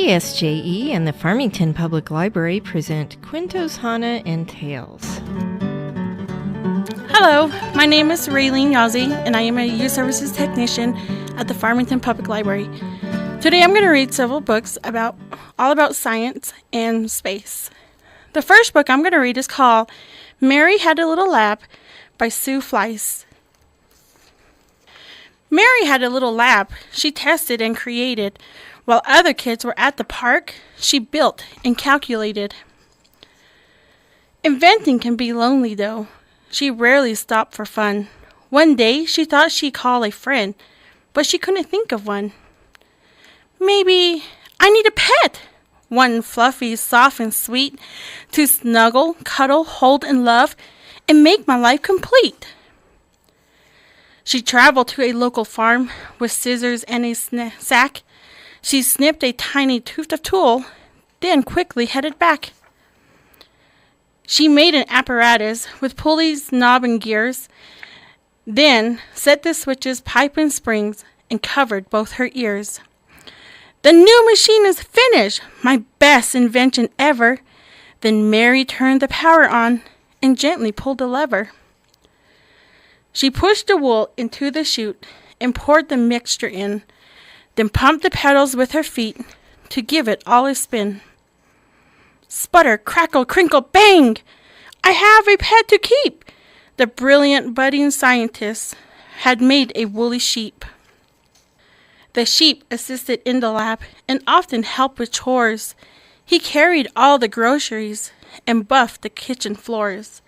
KSJE and the Farmington Public Library present Cuentos Hahne and Tales. Hello, my name is Raylene, Yazzie, and I am a youth services technician at the Farmington Public Library. Today I'm going to read several books all about science and space. The first book I'm going to read is called Mary Had a Little Lab by Sue Fleiss. Mary had a little lab she tested and created. While other kids were at the park, she built and calculated. Inventing can be lonely, though. She rarely stopped for fun. One day, she thought she'd call a friend, but she couldn't think of one. Maybe I need a pet. One fluffy, soft, and sweet to snuggle, cuddle, hold, and love, and make my life complete. She traveled to a local farm with scissors and a sack. She snipped a tiny tuft of tulle, then quickly headed back. She made an apparatus with pulleys, knob, and gears, then set the switches, pipe, and springs, and covered both her ears. The new machine is finished, my best invention ever. Then Mary turned the power on and gently pulled the lever. She pushed the wool into the chute and poured the mixture in, then pumped the pedals with her feet to give it all a spin. Sputter, crackle, crinkle, bang! I have a pet to keep! The brilliant budding scientist had made a woolly sheep. The sheep assisted in the lab and often helped with chores. He carried all the groceries and buffed the kitchen floors.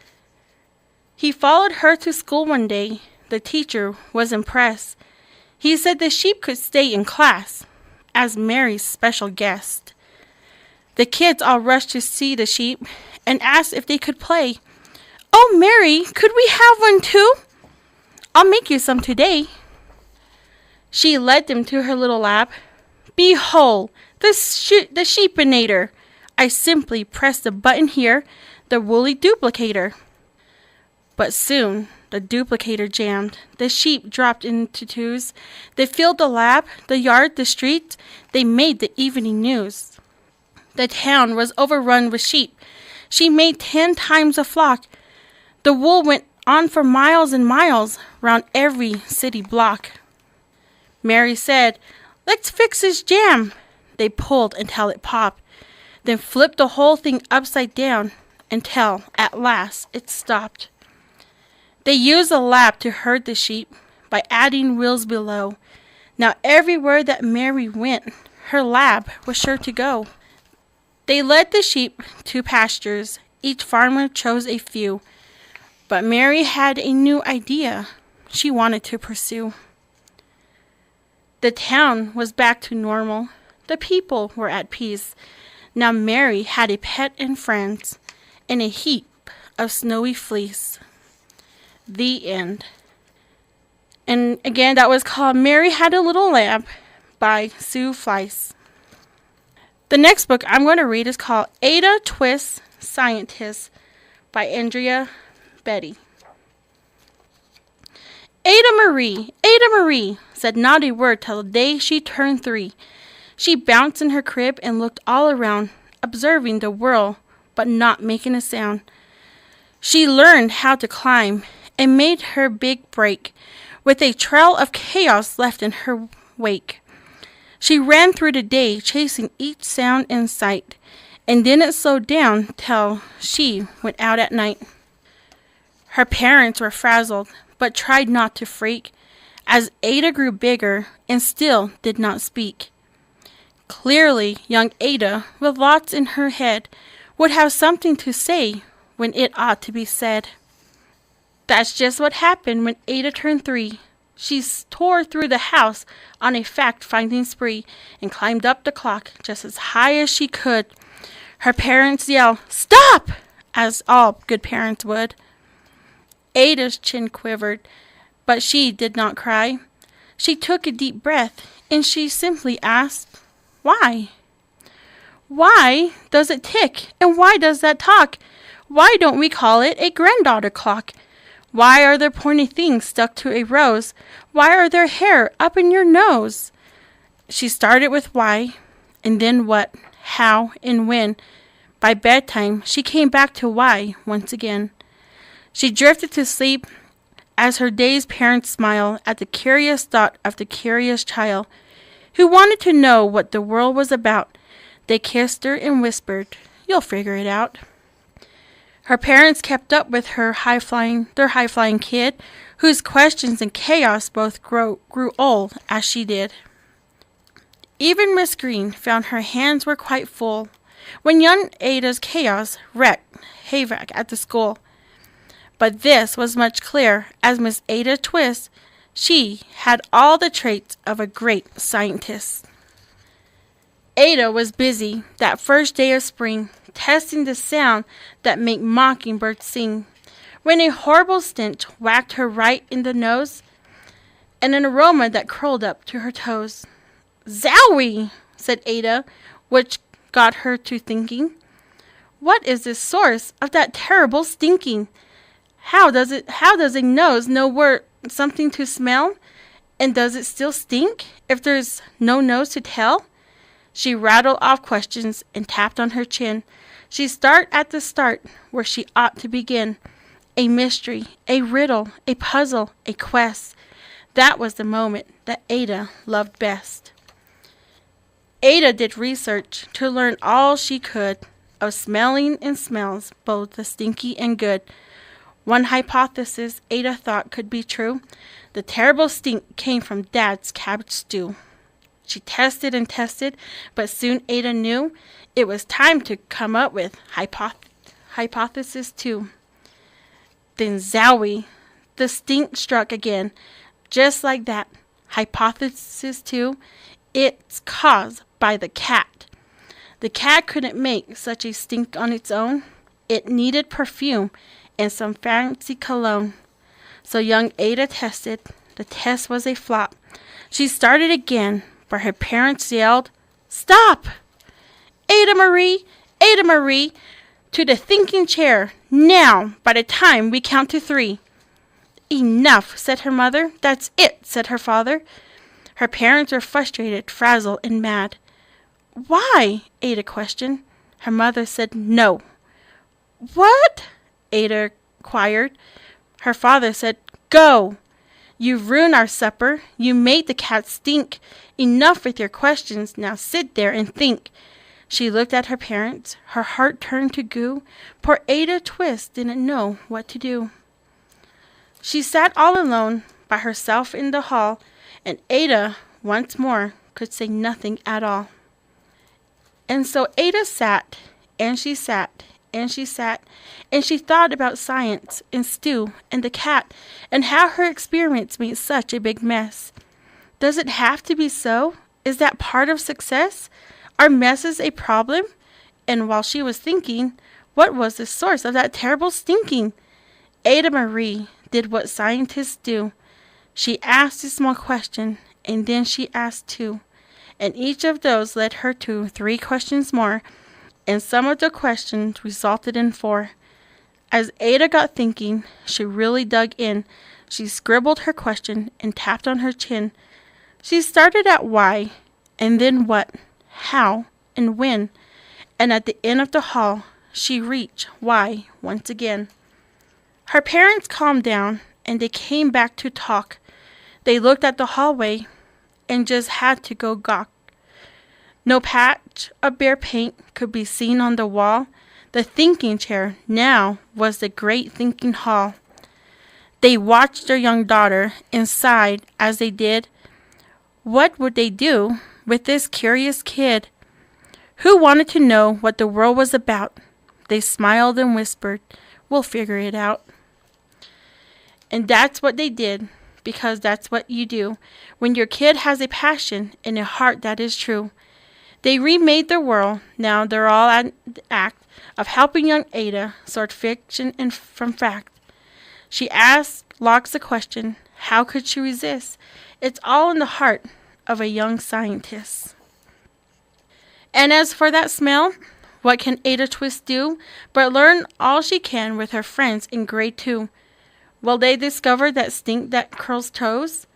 He followed her to school one day. The teacher was impressed. He said the sheep could stay in class as Mary's special guest. The kids all rushed to see the sheep and asked if they could play. "Oh, Mary, could we have one too? I'll make you some today." She led them to her little lab. Behold, the sheepinator. I simply pressed the button here, the woolly duplicator. But soon the duplicator jammed. The sheep dropped into twos. They filled the lab, the yard, the streets. They made the evening news. The town was overrun with sheep. She made 10 times a flock. The wool went on for miles and miles round every city block. Mary said, "Let's fix this jam." They pulled until it popped, then flipped the whole thing upside down until at last it stopped. They used the lab to herd the sheep by adding wheels below. Now everywhere that Mary went, her lab was sure to go. They led the sheep to pastures. Each farmer chose a few. But Mary had a new idea she wanted to pursue. The town was back to normal. The people were at peace. Now Mary had a pet and friends and a heap of snowy fleece. The end. And again, that was called Mary Had a Little Lamb by Sue Fleiss. The next book I'm going to read is called Ada Twist Scientist by Andrea Beaty. Ada Marie, said not a word till the day she turned 3. She bounced in her crib and looked all around, observing the world, but not making a sound. She learned how to climb and made her big break, with a trail of chaos left in her wake. She ran through the day, chasing each sound in sight, and didn't slow down till she went out at night. Her parents were frazzled, but tried not to freak, as Ada grew bigger and still did not speak. Clearly, young Ada, with lots in her head, would have something to say when it ought to be said. That's just what happened when Ada turned 3. She tore through the house on a fact-finding spree and climbed up the clock just as high as she could. Her parents yelled, "Stop!" as all good parents would. Ada's chin quivered, but she did not cry. She took a deep breath, and she simply asked, "Why? Why does it tick, and why does that talk? Why don't we call it a granddaughter clock? Why are there pointy things stuck to a rose? Why are there hair up in your nose?" She started with why, and then what, how, and when. By bedtime, she came back to why once again. She drifted to sleep as her dazed parents smiled at the curious thought of the curious child who wanted to know what the world was about. They kissed her and whispered, "You'll figure it out." Her parents kept up with their high-flying kid, whose questions and chaos both grew old as she did. Even Miss Green found her hands were quite full when young Ada's chaos wreaked havoc at the school. But this was much clearer as Miss Ada Twist. She had all the traits of a great scientist. Ada was busy that first day of spring, testing the sound that make mockingbirds sing, when a horrible stench whacked her right in the nose, and an aroma that curled up to her toes. "Zowie!" said Ada, which got her to thinking. What is the source of that terrible stinking? How does a nose know where something to smell? And does it still stink if there's no nose to tell? She rattled off questions and tapped on her chin. She started at the start where she ought to begin. A mystery, a riddle, a puzzle, a quest. That was the moment that Ada loved best. Ada did research to learn all she could of smelling and smells, both the stinky and good. One hypothesis Ada thought could be true. The terrible stink came from Dad's cabbage stew. She tested and tested, but soon Ada knew it was time to come up with hypothesis 2. Then zowie, the stink struck again. Just like that. Hypothesis 2, it's caused by the cat. The cat couldn't make such a stink on its own. It needed perfume and some fancy cologne. So young Ada tested. The test was a flop. She started again, but her parents yelled, "Stop! Ada Marie, to the thinking chair, now, by the time we count to 3. "Enough," said her mother. "That's it," said her father. Her parents were frustrated, frazzled, and mad. "Why?" Ada questioned. Her mother said no. "What?" Ada inquired. Her father said, "Go! You've ruined our supper. You made the cat stink. Enough with your questions. Now sit there and think." She looked at her parents. Her heart turned to goo. Poor Ada Twist didn't know what to do. She sat all alone by herself in the hall, and Ada, once more, could say nothing at all. And so Ada sat, and she sat, and she sat, and she thought about science, and Stu, and the cat, and how her experience made such a big mess. Does it have to be so? Is that part of success? Are messes a problem? And while she was thinking, what was the source of that terrible stinking? Ada Marie did what scientists do. She asked a small question, and then she asked 2. And each of those led her to 3 questions more, and some of the questions resulted in 4. As Ada got thinking, she really dug in. She scribbled her question and tapped on her chin. She started at why, and then what, how, and when, and at the end of the hall, she reached why once again. Her parents calmed down, and they came back to talk. They looked at the hallway and just had to go gawk. No patch of bare paint could be seen on the wall. The thinking chair now was the great thinking hall. They watched their young daughter and sighed as they did. What would they do with this curious kid who wanted to know what the world was about? They smiled and whispered, "We'll figure it out." And that's what they did, because that's what you do when your kid has a passion and a heart that is true. They remade the world. Now they're all at the act of helping young Ada sort fiction from fact. She asked Locke the question, how could she resist? It's all in the heart of a young scientist. And as for that smell, what can Ada Twist do but learn all she can with her friends in grade 2? Will they discover that stink that curls toes?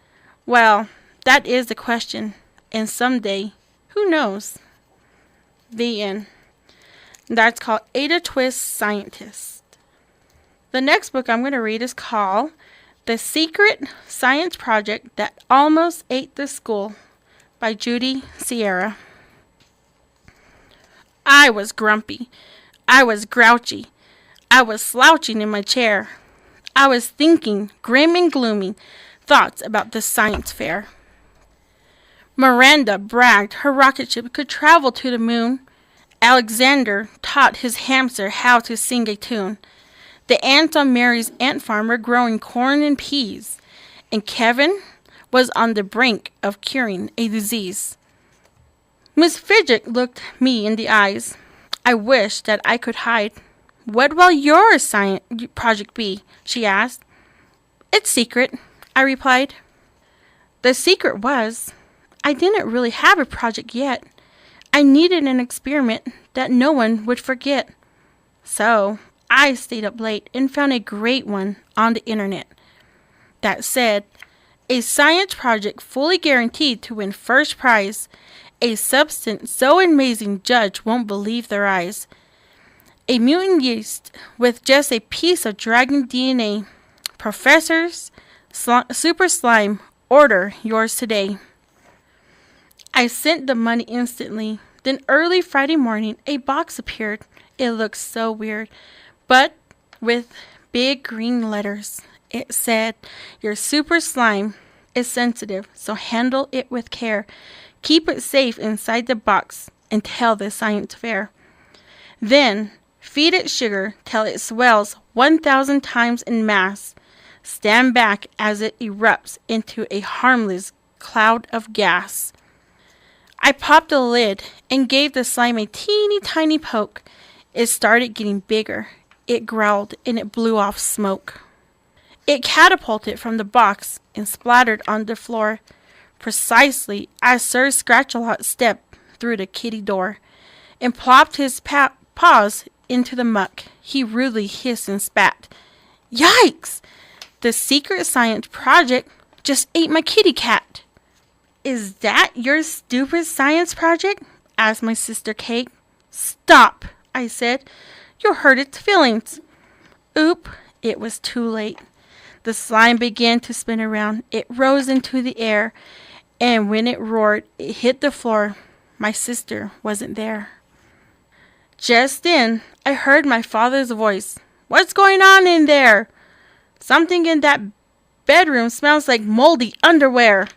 Well, that is the question, and someday, who knows? The end. That's called Ada Twist Scientist. The next book I'm going to read is called The Secret Science Project That Almost Ate the School by Judy Sierra. I was grumpy. I was grouchy. I was slouching in my chair. I was thinking grim and gloomy thoughts about the science fair. Miranda bragged her rocket ship could travel to the moon. Alexander taught his hamster how to sing a tune. The ants on Mary's ant farm were growing corn and peas. And Kevin was on the brink of curing a disease. Miss Fidget looked me in the eyes. I wished that I could hide. What will your science project be? She asked. It's secret, I replied. The secret was, I didn't really have a project yet. I needed an experiment that no one would forget. So I stayed up late and found a great one on the internet that said, a science project fully guaranteed to win first prize. A substance so amazing judge won't believe their eyes. A mutant yeast with just a piece of dragon DNA. Professors, super slime, order yours today. I sent the money instantly. Then early Friday morning, a box appeared. It looked so weird, but with big green letters. It said, your super slime is sensitive, so handle it with care. Keep it safe inside the box until the science fair. Then, feed it sugar till it swells 1,000 times in mass. Stand back as it erupts into a harmless cloud of gas. I popped the lid and gave the slime a teeny tiny poke. It started getting bigger. It growled and it blew off smoke. It catapulted from the box and splattered on the floor. Precisely as Sir Scratch-a-Lot stepped through the kitty door and plopped his paws into the muck. He rudely hissed and spat. Yikes! The secret science project just ate my kitty cat. Is that your stupid science project? Asked my sister Kate. Stop, I said. You'll hurt its feelings. Oop, it was too late. The slime began to spin around. It rose into the air. And when it roared, it hit the floor. My sister wasn't there. Just then, I heard my father's voice. What's going on in there? Something in that bedroom smells like moldy underwear.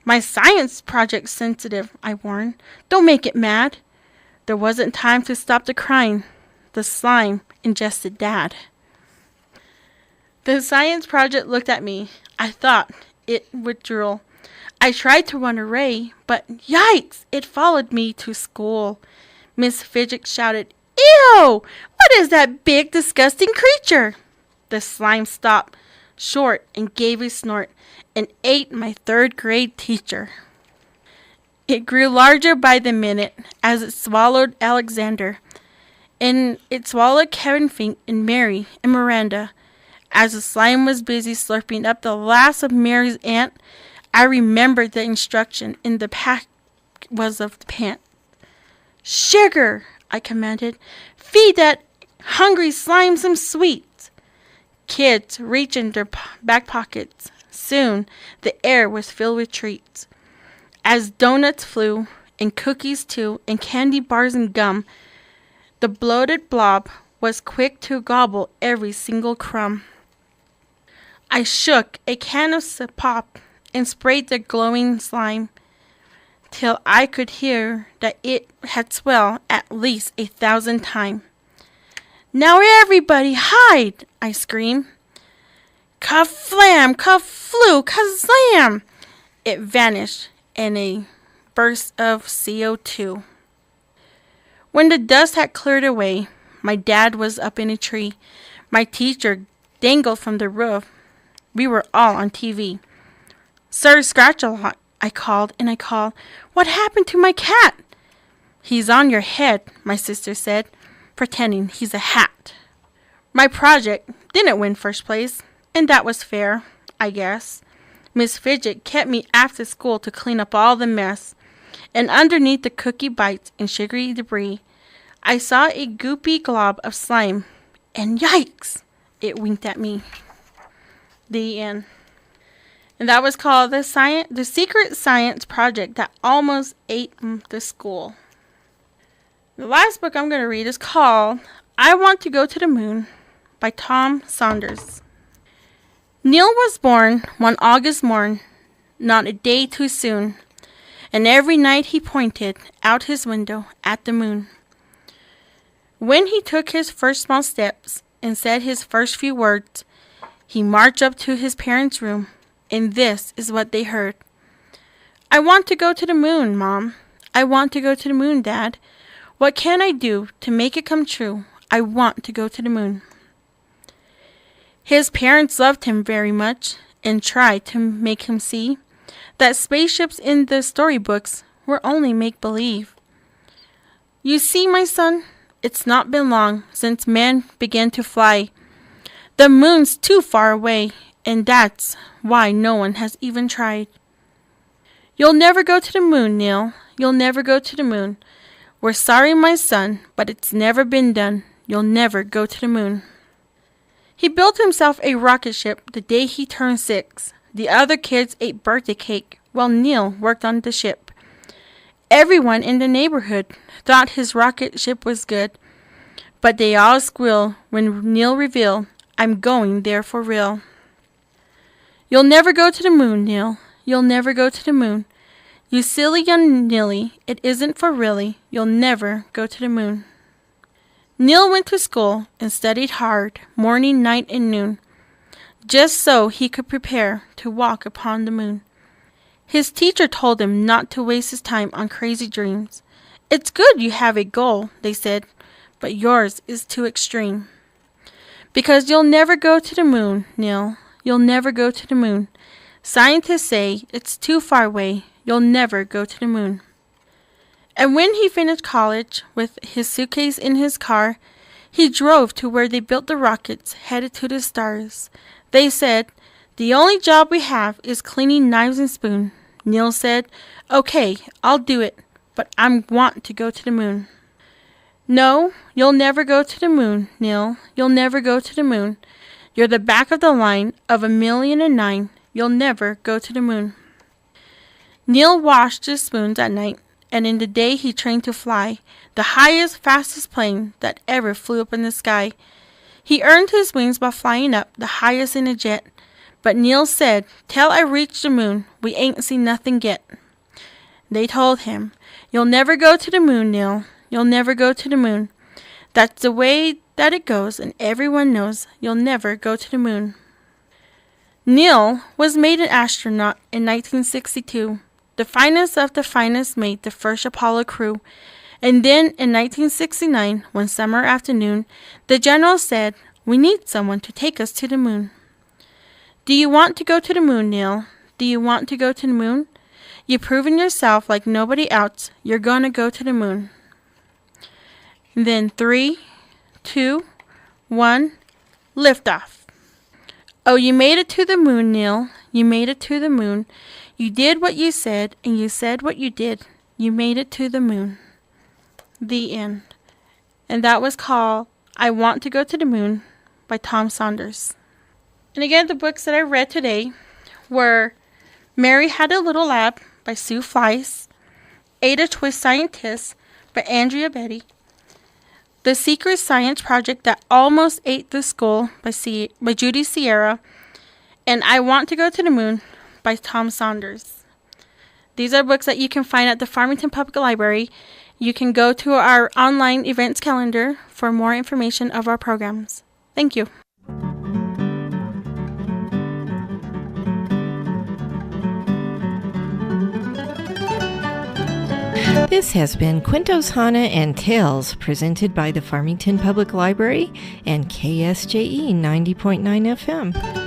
My science project's sensitive, I warned. Don't make it mad. There wasn't time to stop the crying. The slime ingested Dad. The science project looked at me. I thought it would drool. I tried to run away, but yikes! It followed me to school. Miss Fidget shouted, Ew! What is that big, disgusting creature? The slime stopped short and gave a snort and ate my third grade teacher. It grew larger by the minute as it swallowed Alexander. And it swallowed Kevin Fink and Mary and Miranda. As the slime was busy slurping up the last of Mary's aunt, I remembered the instruction in the pack was of the pant. Sugar, I commanded. Feed that hungry slime some sweets. Kids reached in their back pockets. Soon the air was filled with treats. As donuts flew, and cookies too, and candy bars and gum, the bloated blob was quick to gobble every single crumb. I shook a can of pop and sprayed the glowing slime till I could hear that it had swelled at least 1,000 times. Now everybody hide, I screamed. Ka-flam, ka-flu, ka-zlam! It vanished in a burst of CO2. When the dust had cleared away, my dad was up in a tree. My teacher dangled from the roof. We were all on TV. Sir Scratch-a-Lot, I called. What happened to my cat? He's on your head, my sister said, pretending he's a hat. My project didn't win first place, and that was fair, I guess. Miss Fidget kept me after school to clean up all the mess. and underneath the cookie bites and sugary debris, I saw a goopy glob of slime, and yikes, it winked at me. The end. And that was called The Secret Science Project That Almost Ate the School. The last book I'm going to read is called I Want to Go to the Moon by Tom Saunders. Neil was born one August morn, not a day too soon, and every night he pointed out his window at the moon. When he took his first small steps and said his first few words, he marched up to his parents' room, and this is what they heard. I want to go to the moon, Mom. I want to go to the moon, Dad. What can I do to make it come true? I want to go to the moon. His parents loved him very much and tried to make him see that spaceships in the storybooks were only make-believe. You see, my son, it's not been long since man began to fly. The moon's too far away, and that's why no one has even tried. You'll never go to the moon, Neil. You'll never go to the moon. We're sorry, my son, but it's never been done. You'll never go to the moon. He built himself a rocket ship the day he turned 6. The other kids ate birthday cake while Neil worked on the ship. Everyone in the neighborhood thought his rocket ship was good, but they all squealed when Neil revealed, I'm going there for real. You'll never go to the moon, Neil. You'll never go to the moon. You silly young Neily, it isn't for really. You'll never go to the moon. Neil went to school and studied hard, morning, night, and noon, just so he could prepare to walk upon the moon. His teacher told him not to waste his time on crazy dreams. It's good you have a goal, they said, but yours is too extreme. Because you'll never go to the moon, Neil. You'll never go to the moon. Scientists say it's too far away. You'll never go to the moon. And when he finished college, with his suitcase in his car, he drove to where they built the rockets headed to the stars. They said, the only job we have is cleaning knives and spoons. Neil said, okay, I'll do it, but I want to go to the moon. No, you'll never go to the moon, Neil. You'll never go to the moon. You're the back of the line of 1,000,009. You'll never go to the moon. Neil washed his spoons at night, and in the day he trained to fly the highest, fastest plane that ever flew up in the sky. He earned his wings by flying up the highest in a jet, but Neil said, till I reach the moon, we ain't seen nothing yet. They told him, you'll never go to the moon, Neil. You'll never go to the moon. That's the way that it goes, and everyone knows you'll never go to the moon. Neil was made an astronaut in 1962. The finest of the finest made the first Apollo crew. And then in 1969, one summer afternoon, the general said, we need someone to take us to the moon. Do you want to go to the moon, Neil? Do you want to go to the moon? You've proven yourself like nobody else. You're going to go to the moon. Then 3, 2, 1, liftoff. Oh, you made it to the moon, Neil. You made it to the moon. You did what you said, and you said what you did. You made it to the moon. The end. And that was called I Want to Go to the Moon by Tom Saunders. And again, the books that I read today were Mary Had a Little Lab by Sue Fleiss, Ada Twist Scientist by Andrea Beaty, The Secret Science Project That Almost Ate the School by Judy Sierra, and I Want to Go to the Moon by Tom Saunders. These are books that you can find at the Farmington Public Library. You can go to our online events calendar for more information of our programs. Thank you. This has been Cuentos Hahne and Tales, presented by the Farmington Public Library and KSJE 90.9 FM.